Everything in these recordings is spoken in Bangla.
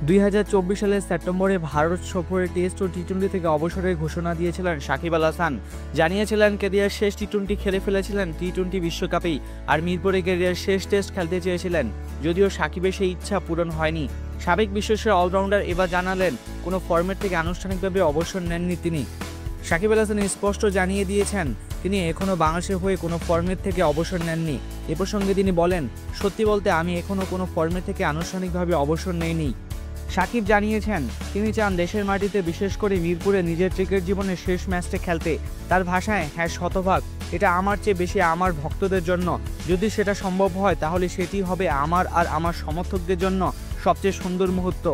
2024 সালের সেপ্টেম্বরে ভারত সফরে টেস্ট ও টি-20 থেকে অবসরের ঘোষণা দিয়েছিলেন সাকিব আল হাসান। জানিয়েছিলেন ক্যারিয়ার শেষ টি-20 খেলে ফেলেছিলেন টি-20 বিশ্বকাপেই, আর মিরপুরে ক্যারিয়ার শেষ টেস্ট খেলতে চেয়েছিলেন। যদিও সাকিবের সেই ইচ্ছা পূরণ হয়নি। সাবেক বিশ্বসেরা অলরাউন্ডার এবার জানালেন কোনো ফরম্যাট থেকে আনুষ্ঠানিকভাবে অবসর নেননি তিনি। সাকিব আল হাসান স্পষ্ট জানিয়ে দিয়েছেন তিনি এখনও বাংলাদেশের হয়ে কোনো ফরম্যাট থেকে অবসর নেননি। এ প্রসঙ্গে তিনি বলেন, সত্যি বলতে আমি এখনও কোনো ফরম্যাট থেকে আনুষ্ঠানিকভাবে অবসর নেইনি। সাকিব জানিয়েছেন তিনি চান দেশের মাটিতে, বিশেষ করে মিরপুরে নিজের ক্রিকেট জীবনের শেষ ম্যাচটা খেলতে। তার ভাষায়, হ্যাঁ শতভাগ, এটা আমার চেয়ে বেশি আমার ভক্তদের জন্য। যদি সেটা সম্ভব হয় তাহলে সেটি হবে আমার আর আমার সমর্থকদের জন্য সবচেয়ে সুন্দর মুহূর্ত।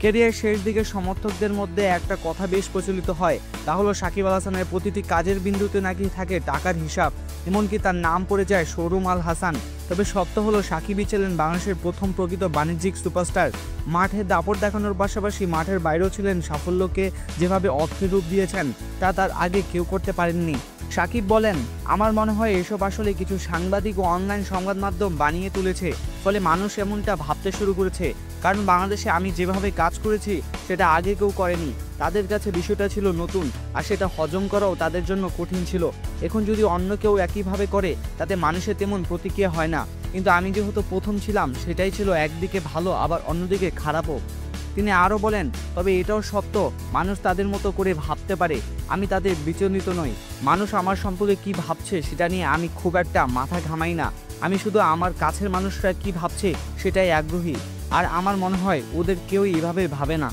ক্যারিয়ার শেষ দিকে সমর্থকদের মধ্যে একটা কথা বেশ প্রচলিত হয়, তা হলো সাকিব আল হাসানের প্রতিটি কাজের বিন্দুতে নাকি থাকে টাকার হিসাব, এমনকি তার নাম পড়ে যায় শোরুম আল হাসান। তবে সত্য হলো সাকিবই ছিলেন বাংলাদেশের প্রথম প্রকৃত বাণিজ্যিক সুপারস্টার। মাঠে দাপট দেখানোর পাশাপাশি মাঠের বাইরেও ছিলেন, সাফল্যকে যেভাবে অর্থের রূপ দিয়েছেন তা তার আগে কেউ করতে পারেননি। সাকিব বলেন, আমার মনে হয় এসব আসলে কিছু সাংবাদিক ও অনলাইন সংবাদ মাধ্যম বানিয়ে তুলেছে, ফলে মানুষ এমনটা ভাবতে শুরু করেছে। কারণ বাংলাদেশে আমি যেভাবে কাজ করেছি সেটা আগে কেউ করেনি। তাদের কাছে বিষয়টা ছিল নতুন, আর সেটা হজম করাও তাদের জন্য কঠিন ছিল। এখন যদি অন্য কেউ একইভাবে করে তাতে মানুষের তেমন প্রতিক্রিয়া হয় না, কিন্তু আমি যেহেতু প্রথম ছিলাম সেটাই ছিল একদিকে ভালো আবার অন্যদিকে খারাপও। তিনি আরও বলেন, তবে এটাও সত্য, মানুষ তাদের মতো করে ভাবতে পারে, আমি তাদের বিচলিত নই। মানুষ আমার সম্পর্কে কী ভাবছে সেটা নিয়ে আমি খুব একটা মাথা ঘামাই না। আমি শুধু আমার কাছের মানুষরা কী ভাবছে সেটাই আগ্রহী, আর আমার মনে হয় ওদের কেউই এভাবে ভাবে না।